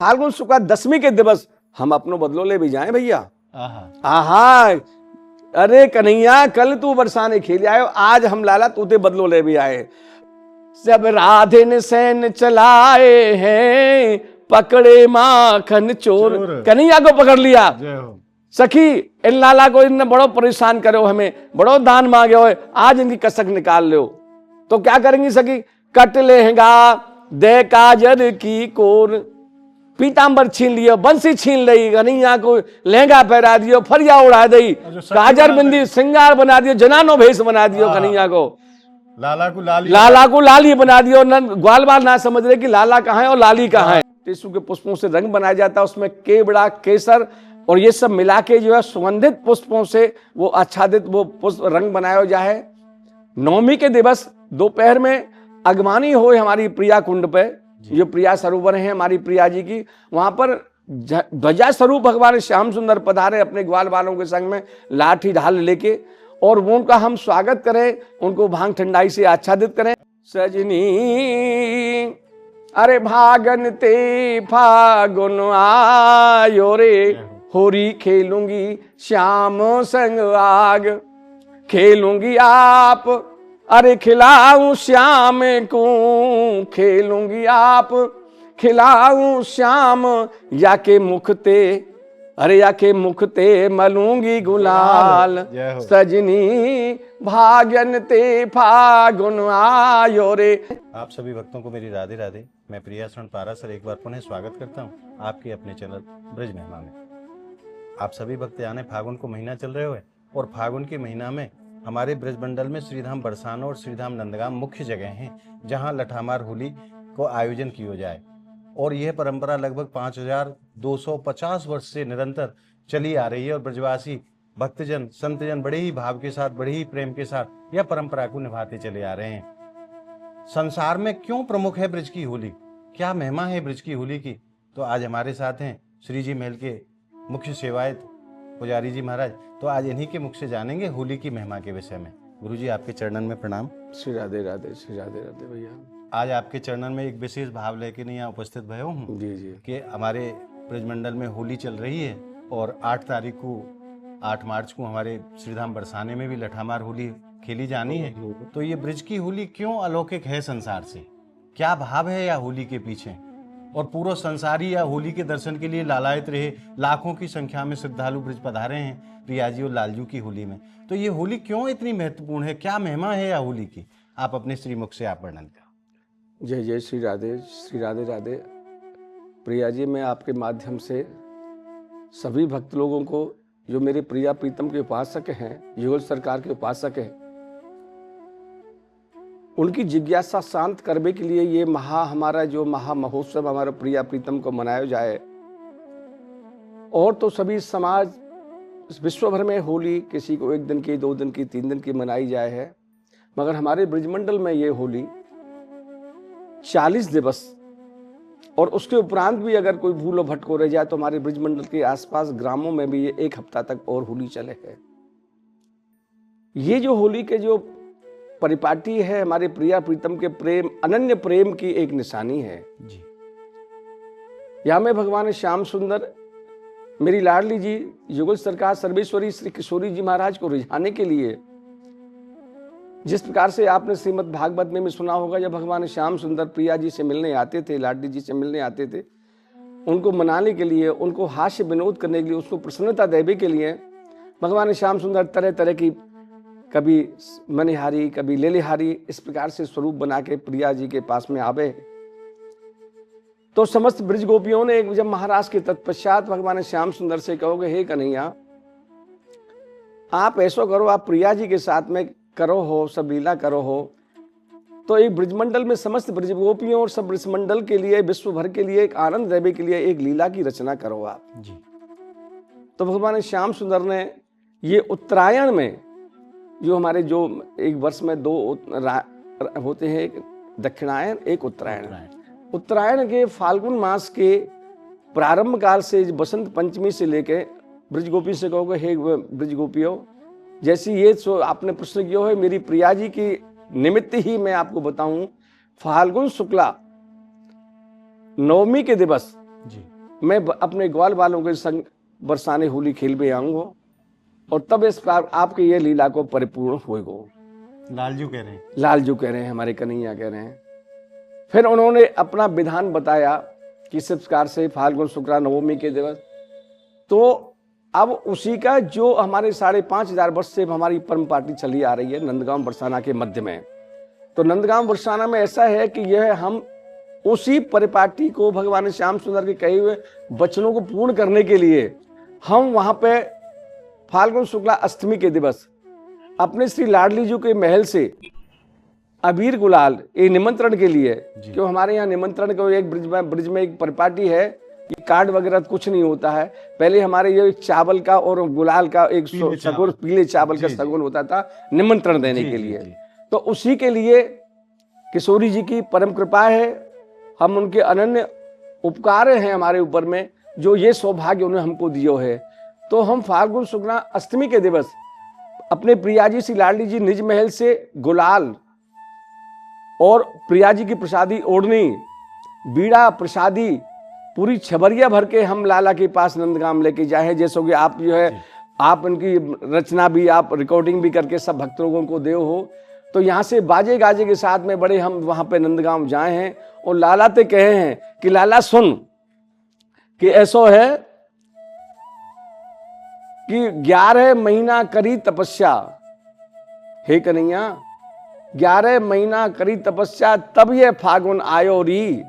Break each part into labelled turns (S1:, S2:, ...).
S1: फाल्गुन शुक्ला दशमी के दिवस हम अपनो बदलो ले भी जाएं भैया। आहा, अरे कन्हैया कल तू बरसाने खेल आयो, आज हम लाला तू ते बदलो ले भी आए। सब राधे ने सैन चलाए हैं, पकड़े माखन चोर। कन्हैया को पकड़ लिया। सखी इन लाला को इनने बड़ो परेशान करो, हमें बड़ो दान मांगे हो, आज इनकी कसक निकाल लो। तो क्या करेंगी सखी? कट लेगा दे काजर की कोर, पीतांबर छीन लियो, बंसी छीन ली, कन्हैया को लहंगा पहरा दियो, फरिया उड़ा दी, काजर बिंदी श्रृंगार बना दियो, जनानो भेष बना दियो, कन्हैया को लाला को लाली बना दियो। ग्वाल बाल ना समझ रहे कि लाला कहाँ है और लाली कहाँ है। टिश्यू के पुष्पों से रंग बनाया जाता है, उसमें केवड़ा, केसर और ये सब मिला के जो है सुगंधित पुष्पों से वो आच्छादित वो पुष्प रंग बनाया जाए। नवमी के दिवस दोपहर में अगवानी हो हमारी प्रिया कुंड पे, जो प्रिया सरोवर है हमारी प्रिया जी की, वहां पर ध्वजा स्वरूप भगवान श्याम सुंदर पधारे अपने ग्वाल बालों के संग में लाठी ढाल लेके, और वो उनका हम स्वागत करें, उनको भांग ठंडाई से आच्छादित करें। सजनी अरे भागन ते फागुन आयो रे, होरी खेलूंगी श्याम संग आग, खेलूंगी आप अरे खिलाऊं श्याम को, खेलूंगी आप खिलाऊं श्याम, या के मुखते अरे या के मुखते मलूंगी गुलाल। सजनी भाग्यन ते फागुन आयो रे।
S2: आप सभी भक्तों को मेरी राधे राधे। मैं प्रियाशरण पारासर एक बार पुनः स्वागत करता हूँ आपके अपने चैनल ब्रज महिमा में। आप सभी भक्त यानी फागुन को महीना चल रहे हुए, और फागुन के महीना में हमारे ब्रज मंडल में श्रीधाम बरसाना और श्रीधाम नंदगाम मुख्य जगह हैं जहाँ लठामार होली को आयोजन किया जाए, और यह परंपरा लगभग 5250 वर्ष से निरंतर चली आ रही है। और ब्रजवासी भक्तजन संतजन बड़े ही भाव के साथ, बड़े ही प्रेम के साथ यह परंपरा को निभाते चले आ रहे हैं। संसार में क्यों प्रमुख है ब्रज की होली, क्या महिमा है ब्रज की होली की, तो आज हमारे साथ हैं श्री जी महल के मुख्य सेवायत पुजारी जी महाराज। तो आज इन्हीं के मुख से जानेंगे होली की महिमा के विषय में। गुरु जी आपके चरणन में प्रणाम।
S1: श्री राधे राधे, श्री राधे राधे भैया।
S2: आज आपके चरणन में एक विशेष भाव लेके नहीं यहाँ उपस्थित भय हूँ
S1: जी जी
S2: कि हमारे ब्रजमंडल में होली चल रही है, और 8 मार्च को हमारे श्रीधाम बरसाने में भी लठामार होली खेली जानी है। तो ये ब्रज की होली क्यों अलौकिक है संसार से, क्या भाव है या होली के पीछे, और पूरा संसारी या होली के दर्शन के लिए लालायित रहे। लाखों की संख्या में श्रद्धालु ब्रज पधारे हैं प्रियाजी और लालजू की होली में। तो ये होली क्यों इतनी महत्वपूर्ण है, क्या महिमा है या होली की, आप अपने श्रीमुख से आप वर्णन करें।
S1: जय जय श्री राधे, श्री राधे राधे। प्रिया जी, मैं आपके माध्यम से सभी भक्त लोगों को जो मेरे प्रिया प्रीतम के उपासक हैं, युगल सरकार के उपासक हैं, उनकी जिज्ञासा शांत करने के लिए ये हमारा जो महा महोत्सव हमारा प्रिया प्रीतम को मनाया जाए। और तो सभी समाज विश्व भर में होली किसी को 1 दिन की, 2 दिन की, 3 दिन की मनाई जाए है, मगर हमारे ब्रजमंडल में ये होली 40 दिवस और उसके उपरांत भी अगर कोई भूलो भटको रह जाए तो हमारे ब्रजमंडल के आसपास ग्रामों में भी ये 1 हफ्ता तक और होली चले है। ये जो होली के जो परिपाटी है हमारे प्रिया प्रीतम के प्रेम, अनन्य प्रेम की एक निशानी है जी। यहाँ में भगवान श्याम सुंदर मेरी लाडली जी युगल सरकार सर्वेश्वरी श्री किशोरी जी महाराज को रिझाने के लिए, जिस प्रकार से आपने श्रीमद् भागवत में भी सुना होगा, जब भगवान श्याम सुंदर प्रिया जी से मिलने आते थे, लाडली जी से मिलने आते थे, उनको मनाने के लिए, उनको हास्य विनोद करने के लिए, उसको प्रसन्नता देने के लिए भगवान श्याम सुंदर तरह तरह की, कभी मनिहारी कभी लेलिहारी, इस प्रकार से स्वरूप बना के प्रिया जी के पास में आवे। तो समस्त ब्रज गोपियों ने जब महाराज के तत्पश्चात भगवान श्याम सुंदर से कहोगे, हे कन्हैया आप ऐसा करो, आप प्रिया जी के साथ में करो हो, सब लीला करो हो, तो एक ब्रजमंडल में समस्त ब्रज गोपियों और सब ब्रजमंडल के लिए, विश्व भर के लिए एक आनंद देवे के लिए एक लीला की रचना करो आप जी। तो भगवान श्याम सुंदर ने ये उत्तरायण में, जो हमारे जो एक वर्ष में 2 होते हैं, एक दक्षिणायन एक उत्तरायण, उत्तरायण के फाल्गुन मास के प्रारंभ काल से बसंत पंचमी से लेके ब्रज गोपी से कहोगे, हे ब्रज गोपियों, जैसी ये आपने प्रश्न किया है, मेरी प्रिया जी की निमित्त ही मैं आपको बताऊं, फाल्गुन शुक्ला नवमी के दिवस
S2: जी।
S1: मैं अपने ग्वाल वालों के संग बरसाने होली खेल भी आऊंगा और तब इस बार आपकी ये लीला को परिपूर्ण होएगा।
S2: लालजू कह रहे हैं।
S1: लालजू कह रहे हैं, हमारे कन्हैया कह रहे हैं। फिर उन्होंने अपना विधान बताया कि इस प्रकार से फाल्गुन शुक्ला नवमी के दिवस, तो अब उसी का जो हमारे 5,500 वर्ष से हमारी परम पार्टी चली आ रही है नंदगांव बरसाना के मध्य में। तो नंदगांव बरसाना में ऐसा है कि यह हम उसी परिपाटी को भगवान श्याम सुंदर के कहे हुए वचनों को पूर्ण करने के लिए हम वहां पे फाल्गुन शुक्ला अष्टमी के दिवस अपने श्री लाडली जी के महल से अबीर गुलाल ये निमंत्रण के लिए, क्यों हमारे यहाँ निमंत्रण को एक ब्रिज में एक परिपाटी है, ये कार्ड वगैरह कुछ नहीं होता है। पहले हमारे ये चावल का और गुलाल का एक सगुन, पीले चावल का सगुन होता था निमंत्रण देने के लिए। तो उसी के लिए किशोरी जी की परम कृपा है, हम उनके अनन्य उपकार हैं हमारे ऊपर में, जो ये सौभाग्य उन्हें हमको दियो है। तो हम फाल्गुन शुक्ला अष्टमी के दिवस अपने प्रिया जी श्री लाडली जी निज महल से गुलाल और प्रिया जी की प्रसादी ओढ़नी, बीड़ा प्रसादी पूरी छबरिया भर के हम लाला के पास नंदगांव लेके जाए। जैसे कि आप जो है आप उनकी रचना भी, आप रिकॉर्डिंग भी करके सब भक्त लोगों को दे हो। तो यहाँ से बाजे गाजे के साथ में बड़े हम वहाँ पे नंदगांव जाए हैं और लाला ते कहे हैं कि लाला सुन कि ऐसो है कि 11 महीना करी तपस्या, हे कन्हैया 11 महीना करी तपस्या तब ये फागुन आयो री,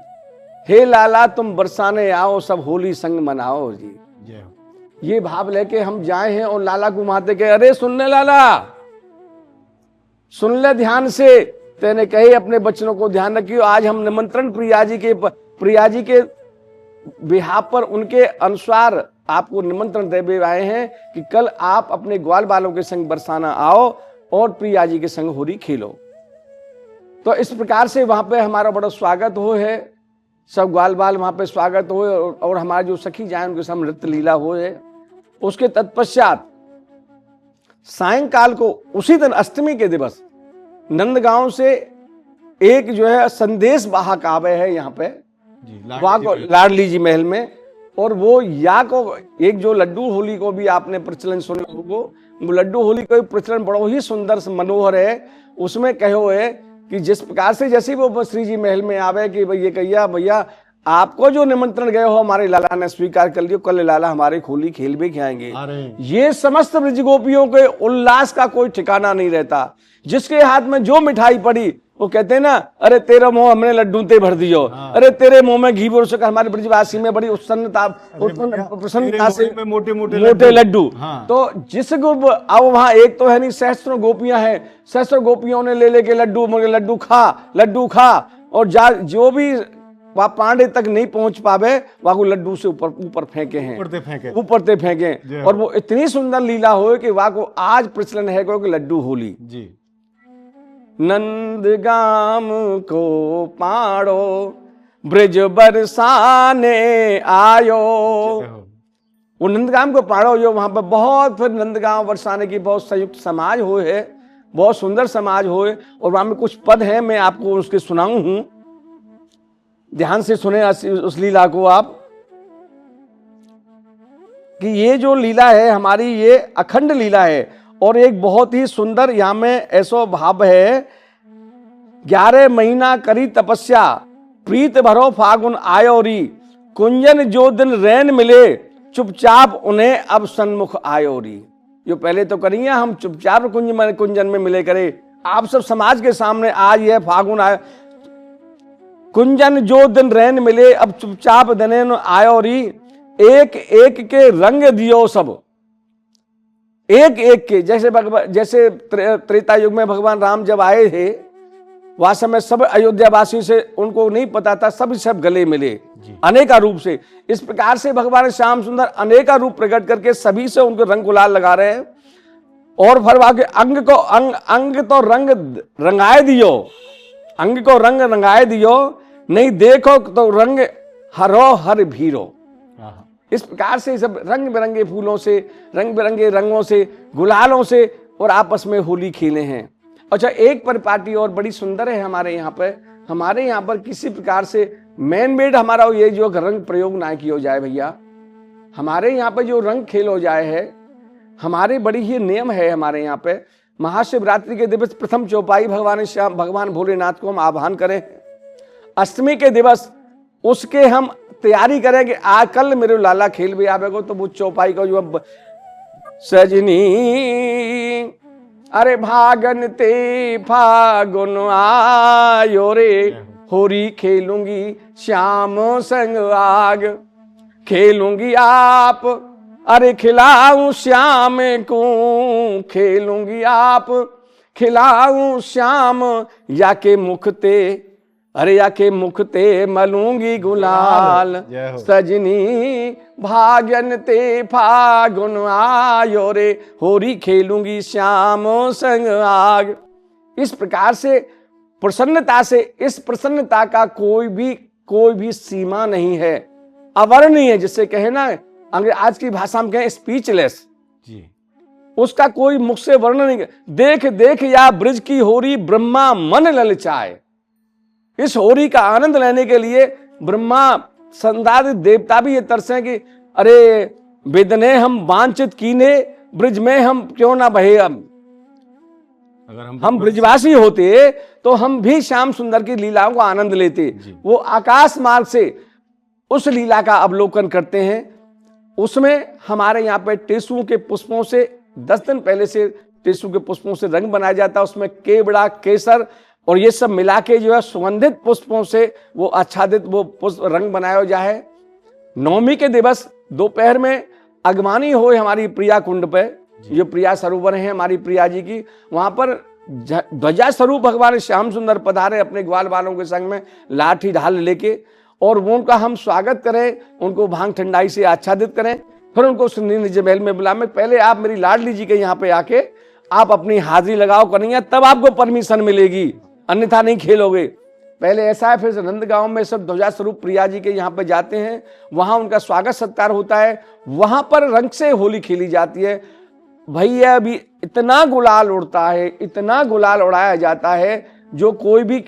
S1: हे लाला तुम बरसाने आओ सब होली संग मनाओ जी। ये भाव लेके हम जाए हैं और लाला घुमाते के अरे सुन ले लाला, सुन ले ध्यान से, तेने कहे अपने बच्चों को ध्यान रखियो। आज हम निमंत्रण प्रिया जी के बिहार पर उनके अनुसार आपको निमंत्रण दे आए हैं कि कल आप अपने ग्वाल बालों के संग बरसाना आओ और प्रिया जी के संग होली खेलो। तो इस प्रकार से वहां पे हमारा बड़ा स्वागत हो है, सब ग्वाल बाल वहां पे स्वागत हो और हमारे जो सखी जाए उनके साथ नृत्य लीला हो है। उसके तत्पश्चात सायंकाल को उसी दिन अष्टमी के दिवस नंदगांव से एक जो है संदेश वाहक आवे है यहाँ पे लाडली जी महल में, और वो या को एक जो लड्डू होली को भी आपने प्रचलन सुना होगा, वो लड्डू होली का प्रचलन बड़ा ही सुंदर मनोहर है। उसमें कहो है कि जिस प्रकार से जैसे वो श्री जी महल में आवे कि भैया कहिया भैया आपको जो निमंत्रण गए हो हमारे लाला ने स्वीकार कर लियो, कल लाला हमारे होली खेल भी खाएंगे। ये समस्त ब्रज गोपियों के उल्लास का कोई ठिकाना नहीं रहता। जिसके हाथ में जो मिठाई पड़ी वो कहते हैं ना, अरे तेरा मुंह हमने लड्डू ते भर दियो, अरे तेरे मुंह में घी बोल सका। हमारे ब्रजवासी में बड़ी प्रसन्नता से मोटे लड्डू। तो जिस अब वहां एक तो है नहीं, सहस्त्रों गोपियां हैं, सहस्त्रों गोपियों ने ले लेके लड्डू खा और जो भी वह पांडे तक नहीं पहुंच पावे वहां को लड्डू से ऊपर फेंके हैं, ऊपर ते फेंके। और वो इतनी सुंदर लीला हो कि वहां को आज प्रचलन है कि लड्डू होली जी। नंदगाम को पाड़ो ब्रज बरसाने आयो, वो नंदगाम को पाड़ो जो वहां पर बहुत, फिर नंदगांव बरसाने की बहुत संयुक्त समाज हो है, बहुत सुंदर समाज हो। और वहां में कुछ पद हैं, मैं आपको उसके सुनाऊं हूं, ध्यान से सुने उस लीला को आप, कि ये जो लीला है हमारी ये अखंड लीला है और एक बहुत ही सुंदर यहाँ में ऐसो भाव है। 11 महीना करी तपस्या प्रीत भरो फागुन आयो री, कुंजन जो दिन रैन मिले चुपचाप उन्हें अब सन्मुख आयो री। जो पहले तो करिए हम चुपचाप कुंजन में मिले करे, आप सब समाज के सामने आज यह फागुन आयो, कुंजन जो दिन रैन मिले अब चुपचाप दने आयो री, एक एक के रंग दियो सब, एक एक के। जैसे त्रेता युग में भगवान राम जब आए थे वह समय सब अयोध्या वासी से उनको नहीं पता था, सब गले मिले अनेका रूप से। इस प्रकार से भगवान श्याम सुंदर अनेका रूप प्रकट करके सभी से उनको रंग गुलाल लगा रहे हैं। और फिर वहां के अंग तो रंग रंगाए दियो, अंग को रंग रंगाए दियो, नहीं देखो तो रंग हरो हर भीरो। इस प्रकार से सब रंग बिरंगे फूलों से, रंग बिरंगे रंगों से, गुलालों से और आपस में होली खेले हैं। अच्छा, एक परिपाटी और बड़ी सुंदर है हमारे यहाँ पे, हमारे यहाँ पर किसी प्रकार से मैन मेड हमारा ये जो रंग प्रयोग ना किया जाए भैया। हमारे यहाँ पे जो रंग खेल हो जाए है, हमारे बड़ी ही नियम है हमारे यहाँ पे। महाशिवरात्रि के दिवस प्रथम चौपाई भगवान श्याम भगवान भोलेनाथ को हम आह्वान करें। अष्टमी के दिवस उसके हम तैयारी करें कि आ कल मेरे लाला खेल भी आवेगो, तो वो चौपाई को जो सजनी अरे भागन ते फागुन आयो रे, होरी खेलूंगी श्याम संग आग, खेलूंगी आप अरे खिलाऊं श्याम को, खेलूंगी आप खिलाऊं श्याम, या के मुखते अरे या के मुखते मलूंगी गुलाल, सजनी भाग्यन ते फागुन आयो रे, होरी खेलूंगी श्याम संग आग। इस प्रकार से प्रसन्नता से, इस प्रसन्नता का कोई भी सीमा नहीं है, अवर्णनीय, जिससे कहे ना आज की भाषा में कहें स्पीचलेस जी, उसका कोई मुख से वर्णन नहीं। देख देख या ब्रिज की होरी ब्रह्मा मन ललचाए। इस होरी का आनंद लेने के लिए ब्रह्मा संदादि देवता भी ये तरसे कि अरे वेदने हम वांछित कीने, ब्रिज में हम क्यों ना बहे। अगर हम ब्रिजवासी होते तो हम भी श्याम सुंदर की लीलाओं का आनंद लेते। वो आकाश मार्ग से उस लीला का अवलोकन करते हैं। उसमें हमारे यहाँ पे टेसुओं के पुष्पों से 10 दिन पहले से टेसु के पुष्पों से रंग बनाया जाता है। उसमें केवड़ा, केसर और ये सब मिला के जो है सुगंधित पुष्पों से वो आच्छादित वो पुष्प रंग बनाया जाए। नवमी के दिवस दोपहर में अगवानी हो हमारी प्रिया कुंड पे, जो प्रिया सरोवर है हमारी प्रिया जी की, वहां पर ध्वजा स्वरूप भगवान श्याम सुंदर पधारे अपने ग्वाल वालों के संग में लाठी ढाल लेके, और वो उनका हम स्वागत करें, उनको भांग ठंडाई से आच्छादित करें, फिर उनको निज महल में बुलाएं। पहले आप मेरी लाडली जी के यहाँ पे आके आप अपनी हाजिरी लगाओ कन्हैया, तब आपको परमिशन मिलेगी, अन्यथा नहीं खेलोगे। पहले ऐसा है। फिर नंदगांव में सब ध्वजा स्वरूप प्रिया जी के यहाँ पे जाते हैं, वहां उनका स्वागत सत्कार होता है, वहां पर रंग से होली खेली जाती है। भैया अभी इतना गुलाल उड़ता है, इतना गुलाल उड़ाया जाता है, जो कोई भी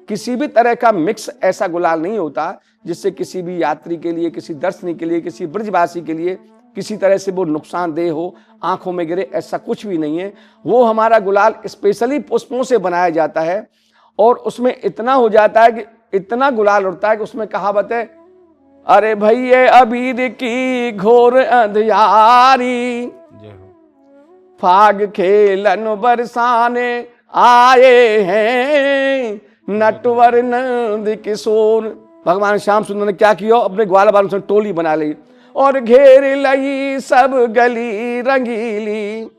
S1: किसी भी तरह का मिक्स ऐसा गुलाल नहीं होता जिससे किसी भी यात्री के लिए, किसी दर्शनी के लिए, किसी ब्रजवासी के लिए किसी तरह से वो नुकसानदेह हो, आंखों में गिरे, ऐसा कुछ भी नहीं है। वो हमारा गुलाल स्पेशली पुष्पों से बनाया जाता है, और उसमें इतना हो जाता है कि इतना गुलाल उड़ता है कि उसमें कहावत है, अरे भैया अबीर की घोर अंधियारी, फाग खेलन बरसाने आए हैं, नटवर नंद किशोर। भगवान श्याम सुंदर ने क्या किया, अपने ग्वाल बालों से टोली बना ली और घेर लई सब गली रंगीली,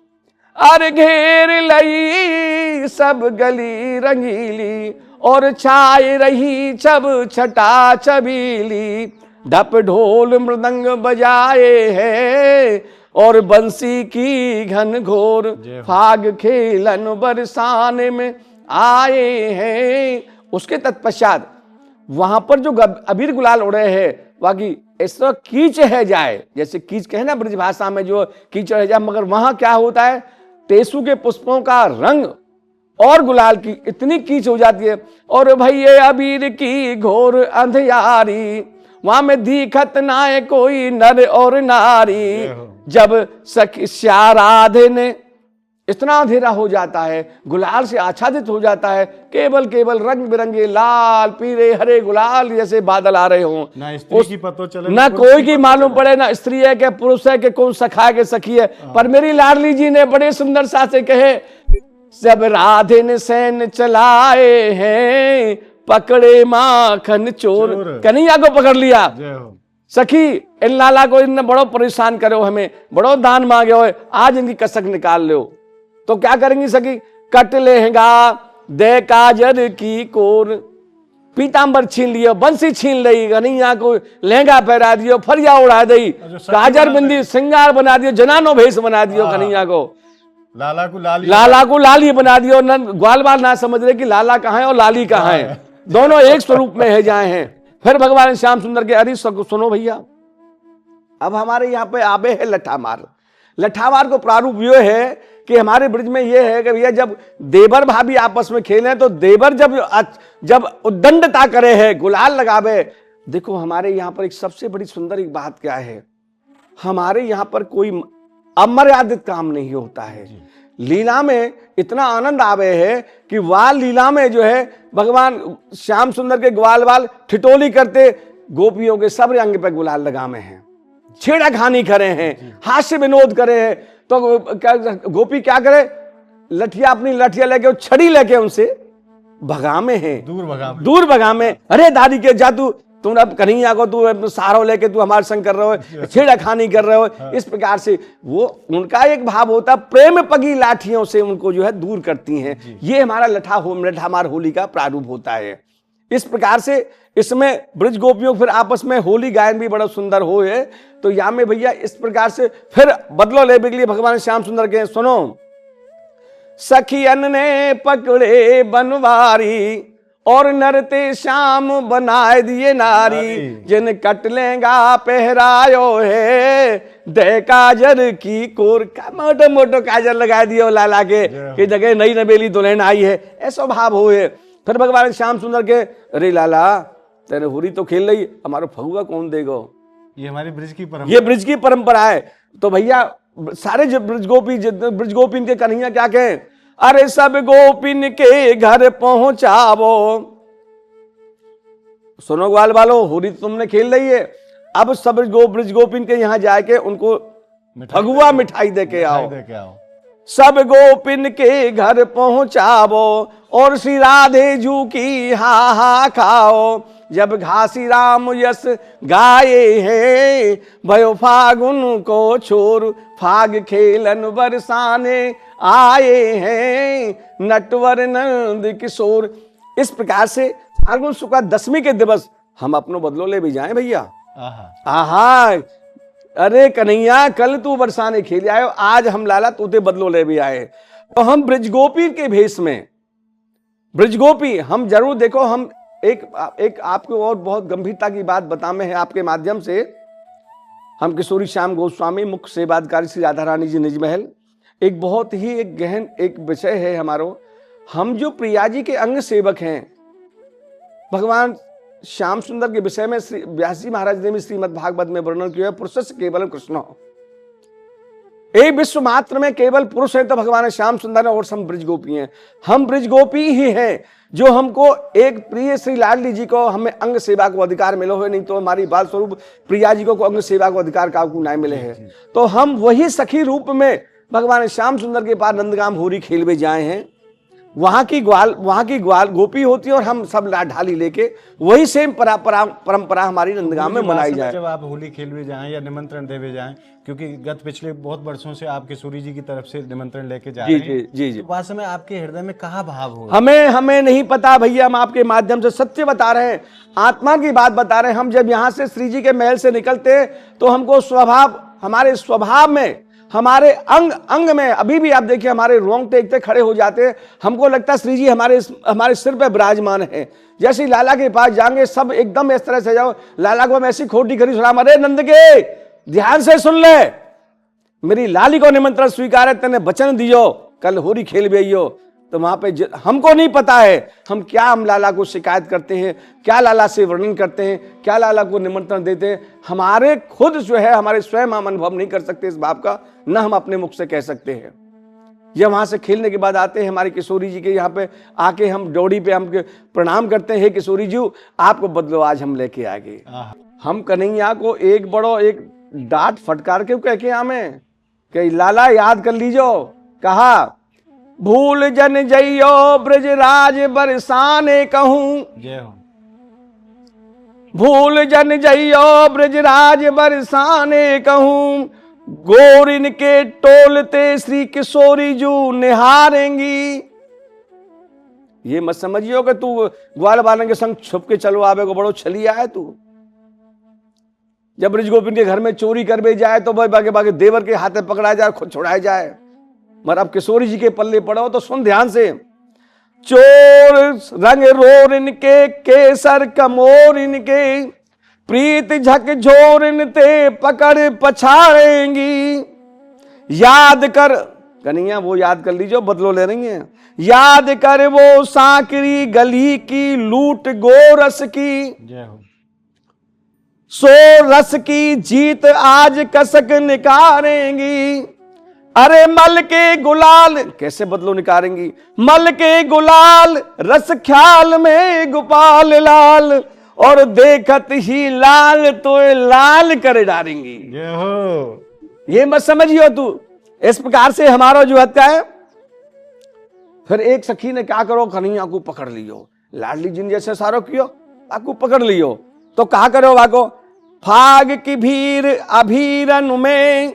S1: अरे घेर लई सब गली रंगीली, और छाए रही छब छटा छबीली, ढप ढोल मृदंग बजाए है, और बंसी की घन घोर, फाग खेलन बरसाने में आए हैं। उसके तत्पश्चात वहां पर जो अबीर गुलाल उड़े हैं, बाकी ऐसा कीच है जाए, जैसे कीच कहे ना ब्रज भाषा में जो कीच है जाए, मगर वहां क्या होता है, टेसु के पुष्पों का रंग और गुलाल की इतनी कीच हो जाती है। और भैया अबीर की घोर अंधियारी, वहां में दिखत ना कोई नर और नारी, जब सखिया राधे ने, इतना अंधेरा हो जाता है, गुलाल से आच्छादित हो जाता है, केवल केवल रंग बिरंगे लाल पीले हरे गुलाल जैसे बादल आ रहे हों,
S2: ना स्त्री की पतो चले,
S1: ना कोई की मालूम पड़े, ना स्त्री है कि पुरुष है कि कौन सखा के सखी है। पर मेरी लाडली जी ने बड़े सुंदर सा से कहे, जब राधे ने सैन चलाए हैं, पकड़े माखन चोर, कन्हैया को पकड़ लिया। सखी इन लाला को इनने बड़ो परेशान करो, हमें बड़ो दान मांगे हो, आज इनकी कसक निकाल लो। तो क्या करेंगी सखी, कट लेहंगा दे काजर की कोर, पीतांबर छीन लियो, बंसी छीन ली, कन्हैया को लहंगा पहरा दियो, फरिया उड़ा दी, काजर बिंदी श्रृंगार बना दियो, जनानो भेष बना दियो, कन्हैया को लाला को लाली बना दियो। ग्वाल बाल ना समझ रहे कि लाला कहाँ है और लाली कहाँ है, दोनों एक स्वरूप में है जाए हैं। फिर भगवान श्याम सुंदर के अरे सुनो भैया, अब हमारे यहाँ पे आबे है लठामार। लठामार को प्रारूप ये है कि हमारे ब्रिज में ये है कि भैया जब देवर भाभी आपस में खेले तो देवर जब उद्दंडता करे है, गुलाल लगावे। देखो हमारे यहाँ पर एक सबसे बड़ी सुंदर एक बात क्या है, हमारे यहाँ पर कोई अमर्यादित काम नहीं होता है। लीला में इतना आनंद आवे है कि वाल लीला में जो है भगवान श्याम सुंदर के ग्वाल वाल ठिठोली करते गोपियों के सब अंग पे गुलाल लगामे हैं, छेड़ा खानी करे हैं, हास्य विनोद करे हैं। तो क्या गोपी क्या करे, लठिया अपनी लठिया लेके छड़ी लेके उनसे भगामे हैं, दूर भगामे। अरे दादी के जा तुम अब कन्हैया को तू सहारा लेके तू हमारे संग कर रहे हो, छेड़ा खानी कर रहे हो। इस प्रकार से वो उनका एक भाव होता, प्रेम पगी लाठियों से उनको जो है दूर करती हैं। ये हमारा लठामार होली का प्रारूप होता है। इस प्रकार से इसमें ब्रज गोपियों फिर आपस में होली गायन भी बड़ा सुंदर हो है। तो यहाँ में भैया इस प्रकार से फिर बदलो लेने के लिए भगवान श्याम सुंदर के सुनो, सखियन ने पकड़े बनवारी और नरते श्याम बनाए दिए नारी, जिन कटलेगा पहरायो है दे काजर की कोर का मोटो मोटो काजर लगा दियो लाला के जगह नई नवेली दुल्हन आई है, ऐसा भाव हो है। फिर भगवान श्याम सुंदर के, अरे लाला तेरे होली तो खेल रही, हमारा फगुआ कौन देगा?
S2: ये हमारी ब्रिज की परंपरा,
S1: ये ब्रिज की परंपरा है। तो भैया सारे ब्रिज गोपी के कन्हैया क्या कहें, अरे सब गोपिन के घर पहुंचावो। सुनो ग्वाल वालो, होली तुमने खेल रही है, अब सब ब्रिज गोपिन के यहाँ जाके उनको फगुआ मिठाई दे के आओ। सब गोपिन के घर पहुंचावो और श्री राधे जू की हा हा खाओ। जब घासी राम यस गाये हैं भयो फागुन को छोर, फाग खेलन बरसाने आए हैं नटवर नंद किशोर। इस प्रकार से फागुन शुक्ल दशमी के दिवस हम अपनो बदलो ले भी जाएं भैया। आहा, अरे कन्हैया कल तू बरसाने खेल आयो, आज हम लाला तूते बदलो ले भी आए। तो हम ब्रजगोपी के भेष में, ब्रजगोपी हम जरूर देखो, हम एक आपको और बहुत गंभीरता की बात बतामे हैं आपके माध्यम से। हम किशोरी श्याम गोस्वामी मुख्य सेवाधिकारी श्री राधा रानी जी निज महल, एक बहुत ही एक गहन एक विषय है हमारो। हम जो प्रिया जी के अंग सेवक हैं, भगवान श्याम सुंदर के विषय में श्री व्यास जी महाराज ने भी श्रीमद् भागवत में वर्णन किया है, पुरुष केवल कृष्ण हो, एक विश्व मात्र में केवल पुरुष है तो भगवान श्याम सुंदर है, और हम ब्रजगोपी हैं। हम ब्रजगोपी ही हैं जो हमको एक प्रिय श्री लाडली जी को हमें अंग सेवा को अधिकार मिलो है, नहीं तो हमारी बाल स्वरूप प्रिया जी को अंग सेवा को अधिकार काकू नहीं मिले हैं। तो हम वही सखी रूप में भगवान श्याम सुंदर के पास नंदगाम होरी खेलवे जाए हैं। वहां की ग्वाल गोपी होती है और हम सब ढाली लेके वही सेम परंपरा हमारी नंदगाम में मनाई जाए।
S2: जब आप होली खेलवे जाएं या निमंत्रण देवे जाएं, क्योंकि गत पिछले बहुत वर्षों से आप किशोरी जी की तरफ से निमंत्रण लेके जा रहे हैं,
S1: जी।
S2: तो वास्तव में आपके हृदय में कहाँ भाव हो?
S1: हमें नहीं पता भैया, हम आपके माध्यम से सत्य बता रहे हैं, आत्मा की बात बता रहे हैं। हम जब यहाँ से श्री जी के महल से निकलते तो हमको हमारे स्वभाव में, हमारे अंग में अभी भी आप देखिए हमारे रोंगटे एकदम खड़े हो जाते हैं। हमको लगता है श्री जी हमारे सिर पे विराजमान है। जैसे ही लाला के पास जाएंगे सब एकदम इस तरह से जाओ, लाला को हम ऐसी खोटी खरी सुना, अरे नंद के ध्यान से सुन ले, मेरी लाली को निमंत्रण स्वीकार है, तेने वचन दियो कल होली खेल बेइयो। तो वहां पे हमको नहीं पता है हम लाला को शिकायत करते हैं, क्या लाला से वर्णन करते हैं, क्या लाला को निमंत्रण देते हैं। हमारे खुद जो है हमारे स्वयं हम अनुभव नहीं कर सकते इस बात का, न हम अपने मुख से कह सकते हैं। जब वहां से खेलने के बाद आते हैं हमारी किशोरी जी के यहाँ पे आके हम डोड़ी पे हम प्रणाम करते हैं, किशोरी जी आपको बदलो आज हम लेके आ गए। हम कन्हैया को एक डांट फटकार के कह के हमें कि लाला याद कर लीजो, कहा भूल जन जइयो ब्रजराज बरसाने कहूं,
S2: जय हो।
S1: भूल जन जइयो ब्रजराज बरसाने कहूं, गोरिन के टोलते श्री किशोरी जू निहारेंगी। ये मत समझियो कि तू ग्वाल बालन के संग छुप के चलो आवे को बड़ो छलिया है तू। जब ब्रज गोपिन के घर में चोरी करवे जाए तो भाई बागे देवर के हाथे पकड़ा जाए, खुद छुड़ाया जाए। मगर अब किशोरी जी के पल्ले पड़ो तो सुन ध्यान से, चोर रंग रोर इनके केसर कमोर इनके, प्रीत झकझोर इनते पकड़ पछाड़ेंगी। याद कर कन्हैया वो याद कर लीजिए, बदलो ले रही हैं। याद कर वो सांकरी गली की लूट गोरस की,
S2: जय हो।
S1: सो रस की जीत आज कसक निकारेंगी। अरे मल के गुलाल, कैसे बदलो निकारेंगी, मल के गुलाल रस ख्याल में गोपाल लाल, और देखत ही लाल तो लाल कर डालेंगी।
S2: जय हो।
S1: ये मत समझियो तू। इस प्रकार से हमारा जो हत्या है। फिर एक सखी ने क्या करो, कन्हैया को पकड़ लियो, लाडली जिन जैसे सारो कियो, आपको पकड़ लियो। तो कहा करो वाको, फाग की भीड़ अभीरन में,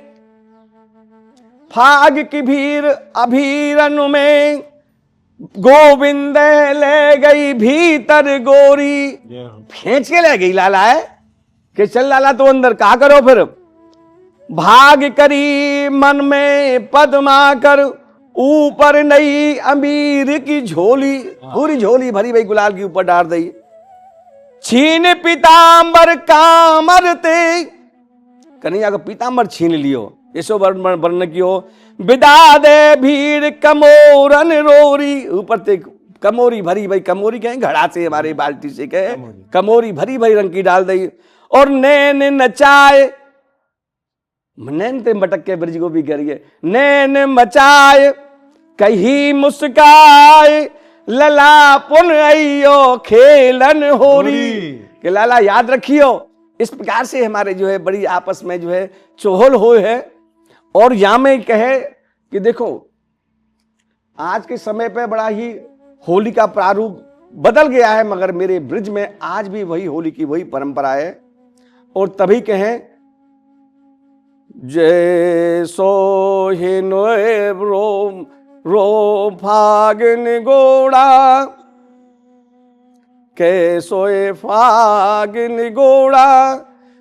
S1: फाग की भीड़ अभीरन में, गोविंद ले गई भीतर गोरी। खींच के ले गई लाला है कि चल लाला तो अंदर। कहा करो फिर, भाग करी मन में पद्मा कर, ऊपर नई अमीर की झोली, पूरी झोली भरी भाई गुलाल की ऊपर डाल दी। छीन पीताम्बर कामर ते, कन्हैया का पीताम्बर छीन लियो, ऐसो वर्ण कियो। विदा दे भीड़ कमोरन रोरी, ऊपर ते कमोरी भरी भाई, कमोरी कहें घड़ा से, हमारे बाल्टी से कहे कमोरी भरी भाई रंग की डाल दी। और नैन नचाए, नैन ते मटक के ब्रज को भी करिए, नैन मचाए कही मुस्काए, लला पुन अयो खेलन होरी। कि लाला याद रखियो। इस प्रकार से हमारे जो है बड़ी आपस में जो है चोहल हो है। और यहां में कहे कि देखो आज के समय पे बड़ा ही होली का प्रारूप बदल गया है, मगर मेरे ब्रिज में आज भी वही होली की वही परंपरा है। और तभी कहें, जय सो हिनो रोम रो फागन गोड़ा, कैसोए फागन गोड़ा,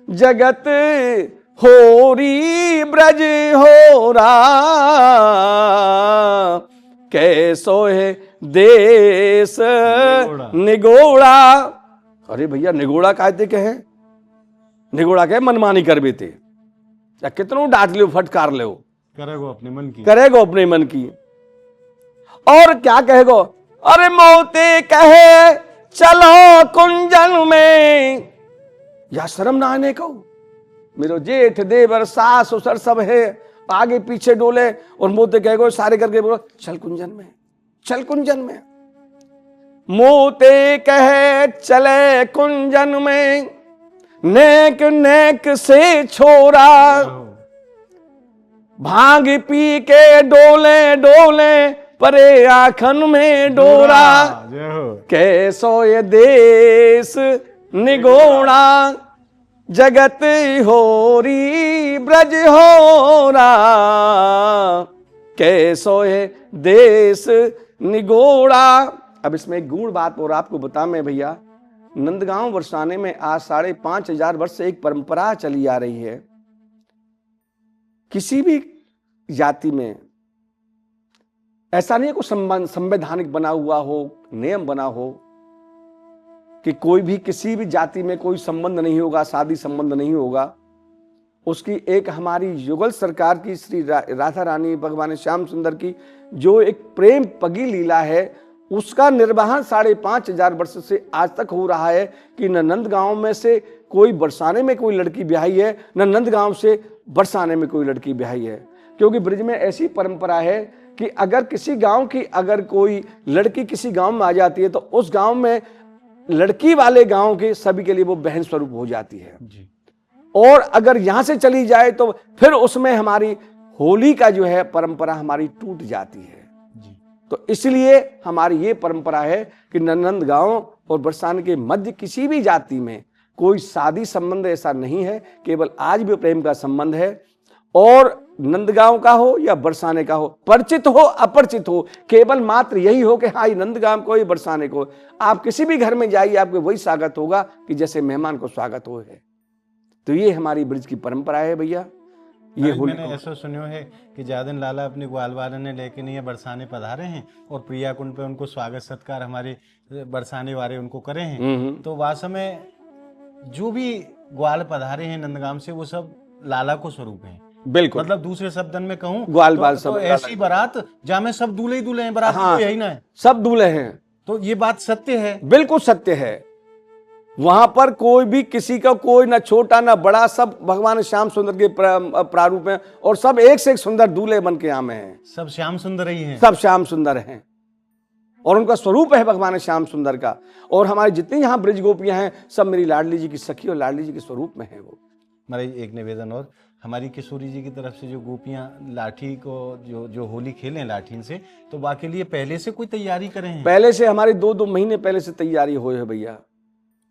S1: जगत होरी ब्रज होरा, कैसो है देश निगोड़ा। अरे भैया निगोड़ा कहते कहे, निगोड़ा कहे मनमानी कर बेते, या कितनों डांट लो फटकार लो,
S2: करेगो अपने मन की,
S1: करेगो अपने मन की। और क्या कहेगो, अरे मोते कहे चलो कुंजन में, या शर्म ना आने को, मेरो जेठ देवर सास ससुर सब है, आगे पीछे डोले, और मोते कहेगो सारे करके बोलो चल कुंजन में, चल कुंजन में। मोते कहे चले कुंजन में, नेक नेक से छोरा, भांग पी के डोले डोले, परे आखन में डोरा, कैसो ये देश निगोड़ा, जगत होरी ब्रज होरा, कैसो ये देश निगोड़ा। अब इसमें एक गुण बात और आपको बता मैं भैया, नंदगांव बरसाने में आज 5,500 वर्ष से एक परंपरा चली आ रही है। किसी भी जाति में ऐसा नहीं है कोई संवैधानिक बना हुआ हो, नियम बना हो कि कोई भी किसी भी जाति में कोई संबंध नहीं होगा, शादी संबंध नहीं होगा। उसकी एक हमारी युगल सरकार की श्री राधा रानी भगवान श्याम सुंदर की जो एक प्रेम पगी लीला है, उसका निर्वहन 5,500 वर्ष से आज तक हो रहा है कि न नंदगांव में से कोई बरसाने में कोई लड़की ब्याही है, न नंदगांव से बरसाने में कोई लड़की ब्याही है। क्योंकि ब्रिज में ऐसी परंपरा है कि अगर किसी गांव की अगर कोई लड़की किसी गांव में आ जाती है तो उस गांव में लड़की वाले गांव के सभी के लिए वो बहन स्वरूप हो जाती है जी। और अगर यहां से चली जाए तो फिर उसमें हमारी होली का जो है परंपरा हमारी टूट जाती है जी। तो इसलिए हमारी ये परंपरा है कि नंदगांव और बरसाने के मध्य किसी भी जाति में कोई शादी संबंध ऐसा नहीं है, केवल आज भी प्रेम का संबंध है। और नंदगांव का हो या बरसाने का हो, परिचित हो अपरिचित हो, केवल मात्र यही हो कि हाँ ये नंदगांव को ये बरसाने को, आप किसी भी घर में जाइए आपको वही स्वागत होगा कि जैसे मेहमान को स्वागत हो है। तो ये हमारी ब्रिज की परंपरा है भैया। ये होली
S2: मैंने ऐसा सुना है कि जादन लाला अपने ग्वाल वाले ने लेके नहीं बरसाने पधारे हैं और प्रिया कुंड पे उनको स्वागत सत्कार हमारे बरसाने वाले उनको करे हैं। तो वास्तव में जो भी ग्वाल पधारे हैं नंदगांव से वो सब लाला को स्वरूप हैं,
S1: बिल्कुल।
S2: मतलब दूसरे शब्दन में कहूँ
S1: ग्वाल बाल
S2: तो
S1: सब
S2: ऐसी बारात जहाँ में सब दूल्हे ही दूल्हे हैं, बारात
S1: हाँ,
S2: तो यही ना है।
S1: सब दूल्हे हैं।
S2: तो ये बात सत्य है।
S1: बिल्कुल सत्य है। वहां पर कोई भी किसी का कोई ना छोटा ना बड़ा, सब भगवान श्याम सुंदर के प्रारूप में, और सब एक से एक सुंदर दूल्हे बन के यहाँ में हैं।
S2: सब श्याम सुंदर ही हैं।
S1: सब श्याम सुंदर हैं और उनका स्वरूप है भगवान श्याम सुंदर का। और हमारी जितनी यहाँ ब्रज गोपियां हैं सब मेरी लाडली जी की सखी और लाडली जी के स्वरूप में है वो।
S2: महाराज एक निवेदन और, हमारी किशोरी जी की तरफ से जो गोपियां लाठी को जो होली खेलें लाठी से, तो बाकी लिए पहले से कोई तैयारी करें हैं?
S1: पहले से हमारी 2-2 महीने पहले से तैयारी हुई है भैया।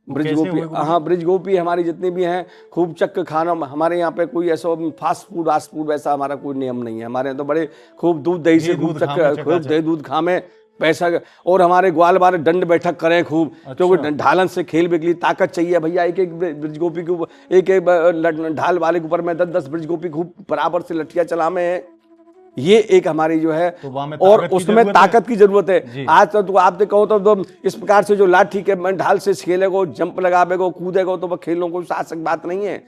S1: ब्रज गोपी, हाँ ब्रज गोपी हमारी जितनी भी हैं खूब चक्क खाना। हमारे यहाँ पे कोई ऐसा फास्ट फूड वैसा हमारा कोई नियम नहीं है। हमारे यहाँ तो बड़े खूब दूध दही से खूब चक्क, खूब दही दूध खामे पैसा, और हमारे ग्वाल बार दंड बैठक करें खूब। क्योंकि ढालन से खेल के लिए ताकत चाहिए भैया। एक एक ब्रज गोपी के ऊपर, एक एक ढाल वाले के ऊपर में 10-10 ब्रज गोपी खूब बराबर से लठिया चलामे है। ये एक हमारी जो है, और उसमें ताकत की जरूरत है। आज तो आप कहो तो इस प्रकार से जो लाठी के ढाल से खेलेगो, जंप लगावेगो, कूदेगो, तो वह खेलों को शासक बात नहीं है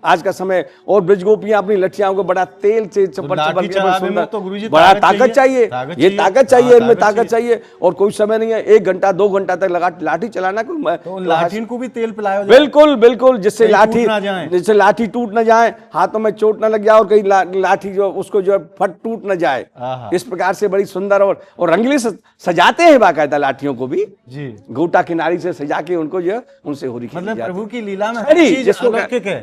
S1: आज का समय। और ब्रज गोपियां अपनी लठियाओं को बड़ा तेल से चपड़ सुंदर,
S2: तो गुरुजी
S1: बड़ा ताकत चाहिए, ये ताकत चाहिए, इनमें ताकत चाहिए। और कोई समय नहीं है 1 घंटा 2 घंटा तक लगा लाठी चलाना।
S2: तो लाठी को भी तेल पिलाया,
S1: बिल्कुल बिल्कुल, जिससे लाठी टूट न जाए, हाथों में चोट न लग जाए, और कहीं लाठी जो उसको जो फट टूट न जाए। इस प्रकार से बड़ी सुंदर और रंगली सजाते हैं बाकायदा लाठियों को भी जी, गोटा किनारी से सजा के उनको जो उनसे होली खेली जाती है।
S2: प्रभु की लीला में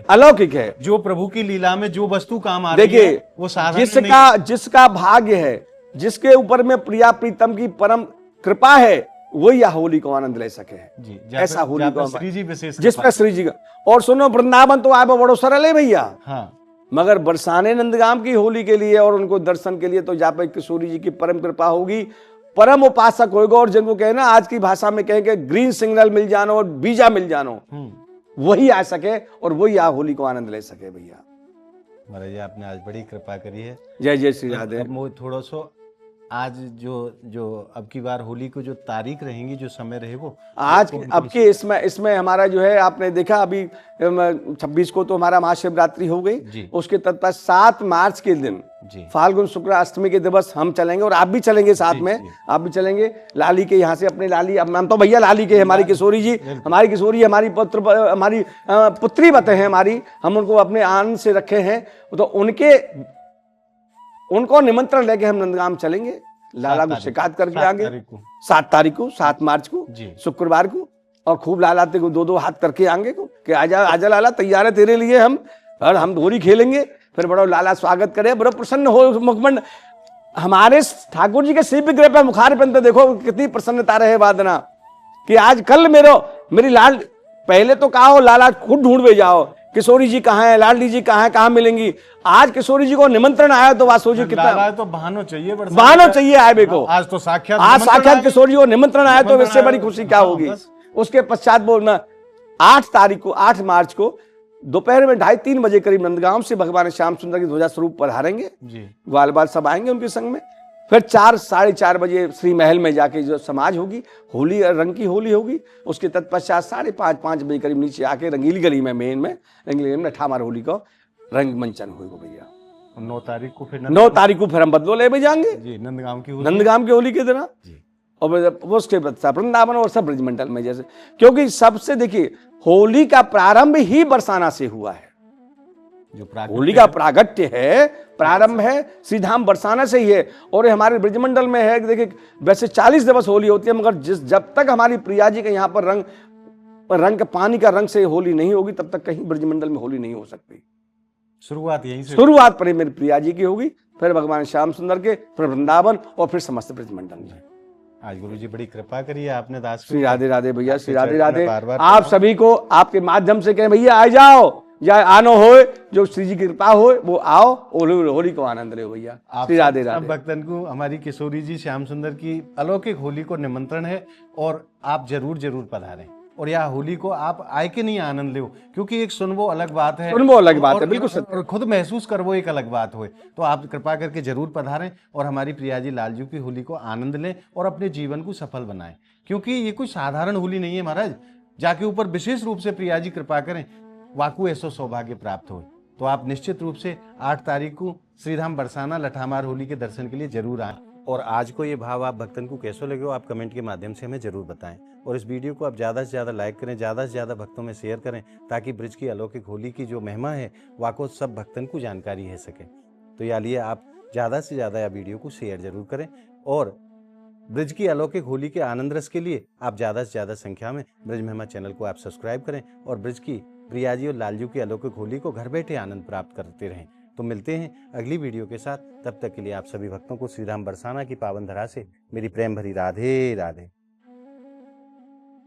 S1: अलौकिक है।
S2: जो प्रभु की लीला में जो वस्तु काम आ रही है वो
S1: साधारण जिसका भाग्य है, जिसके ऊपर में प्रिया प्रीतम की परम कृपा है, वो यह होली को आनंद ले सके जी। ऐसा होली को
S2: श्री जी विशेष,
S1: जिस पर श्री जी का। और सुनो, वृंदावन तो आप बड़ो सरल है भैया, हाँ, मगर बरसाने नंदगाम की होली के लिए और उनको दर्शन के लिए तो जहाँ पे किशोरी जी की परम कृपा होगी, परम उपासक होगा। और जिनको कहना आज की भाषा में कहेंगे ग्रीन सिग्नल मिल जानो और बीजा मिल जानो, वही आ सके और वही आ होली को आनंद ले सके भैया।
S2: महाराज आपने आज बड़ी कृपा करी है।
S1: जय जय श्री राधे।
S2: अब थोड़ा सा आज जो अब की बार होली को जो तारीख रहेंगी, जो समय रहे वो
S1: आज अब के इसमें हमारा जो है, आपने देखा अभी 26 को तो हमारा महाशिवरात्रि हो गई। उसके तत्पश्चात 7 मार्च के दिन फाल्गुन शुक्ल अष्टमी के दिवस हम चलेंगे, और आप भी चलेंगे साथ में, आप भी चलेंगे लाली के यहाँ से। अपने लाली, अब हम तो भैया लाली के, हमारी किशोरी जी, हमारी किशोरी हमारी हमारी पुत्री बते हैं हमारी, हम उनको अपने आनंद से रखे हैं। तो उनको निमंत्रण लेके हम नंदगाम चलेंगे, लाला को शिकायत करके आगे 7 तारीख को 7 मार्च को शुक्रवार को, और खूब लाला को 2-2 हाथ करके आएंगे को कि आजा लाला, तैयार है तेरे लिए हम, और हम होली खेलेंगे। फिर बड़ा लाला स्वागत करे, बड़ा प्रसन्न हो मुखमंड। हमारे ठाकुर जी के शिव विग्रह पे मुखार पे तो देखो कितनी प्रसन्नता रहे वादना, कि आज कल मेरी लाल, पहले तो कहा हो लाला खुद ढूंढ जाओ किशोरी जी कहाँ है, लाडली जी कहाँ है, कहाँ मिलेंगी। आज किशोरी जी को निमंत्रण आया तो बात सोचिए कितना
S2: तो बहानो
S1: चाहिए आए को।
S2: आज तो साक्षात
S1: किशोरी जी को निमंत्रण आया तो इससे बड़ी खुशी क्या होगी। उसके पश्चात बोलना 8 मार्च को दोपहर में 2:30-3 बजे करीब नंदगांव से भगवान श्याम सुंदर की ध्वजा स्वरूप पधारेंगे। ग्वाल बाल सब आएंगे उनके संग में। फिर 4-4:30 बजे श्री महल में जाके जो समाज होगी, होली रंग की होली होगी। उसके तत्पश्चात 5:30-5 बजे करीब नीचे आके रंगीली गली में रंगीली गली में ठामार होली को रंग मंचन होगा भैया।
S2: 9 तारीख को फिर
S1: हम बदलो ले भी जाएंगे
S2: नंदगांव की होली
S1: के दिन। और उसके वृंदावन और सब ब्रजमंडल में, जैसे क्योंकि सबसे देखिए होली का प्रारंभ ही बरसाना से हुआ है। जो होली का प्रागट्य है, प्रारंभ है श्रीधाम बरसाना से ही है। और हमारे ब्रजमंडल में है, देखिए वैसे 40 दिवस होली होती है, मगर जब तक हमारी प्रिया जी के यहाँ पर रंग पानी का रंग से होली नहीं होगी, तब तक कहीं ब्रजमंडल में होली नहीं हो सकती। शुरुआत पर मेरी प्रिया जी की होगी, फिर भगवान श्याम सुंदर के, फिर वृंदावन, और फिर समस्त ब्रजमंडल में।
S2: आज गुरु जी बड़ी कृपा करी है आपने दास।
S1: श्री राधे राधे भैया, श्री राधे राधे। आप सभी को आपके माध्यम से कहें भैया आ जाओ, या आनो हो, जो श्री जी की कृपा हो वो आओ, होली को आनंद ले भैया। श्री राधे राधे।
S2: भक्तन को हमारी किशोरी जी श्याम सुंदर की अलौकिक होली को निमंत्रण है, और आप जरूर पधारें, और यह होली को आप आए के नहीं आनंद लो, क्योंकि एक सुनवो अलग बात है, बिल्कुल, और खुद महसूस करवो एक अलग बात हो। तो आप कृपा करके जरूर पधारें और हमारी प्रिया जी लालजू की होली को आनंद लें और अपने जीवन को सफल बनाएं, क्योंकि ये कोई साधारण होली नहीं है महाराज। जाके ऊपर विशेष रूप से प्रिया जी कृपा करें, वाकू ऐसो सौभाग्य प्राप्त हो। तो आप निश्चित रूप से 8 तारीख को श्रीधाम बरसाना लठामार होली के दर्शन के लिए जरूर आएं। और आज को ये भाव आप भक्तन को कैसे लगे हो आप कमेंट के माध्यम से हमें जरूर बताएं। और इस वीडियो को आप ज़्यादा से ज़्यादा लाइक करें, ज़्यादा से ज़्यादा भक्तों में शेयर करें, ताकि ब्रज की अलौकिक होली की जो महिमा है वाको सब भक्तन को जानकारी है सके। तो या लिए आप ज़्यादा से ज़्यादा यह वीडियो को शेयर जरूर करें। और ब्रज की अलौकिक होली के आनंद रस के लिए आप ज़्यादा से ज़्यादा संख्या में ब्रज महिमा चैनल को आप सब्सक्राइब करें और ब्रज की प्रिया जी और लालजू की अलौकिक होली को घर बैठे आनंद प्राप्त करते रहें। तो मिलते हैं अगली वीडियो के साथ। तब तक के लिए आप सभी भक्तों को श्रीधाम बरसाना की पावन धरा से मेरी प्रेम भरी राधे राधे।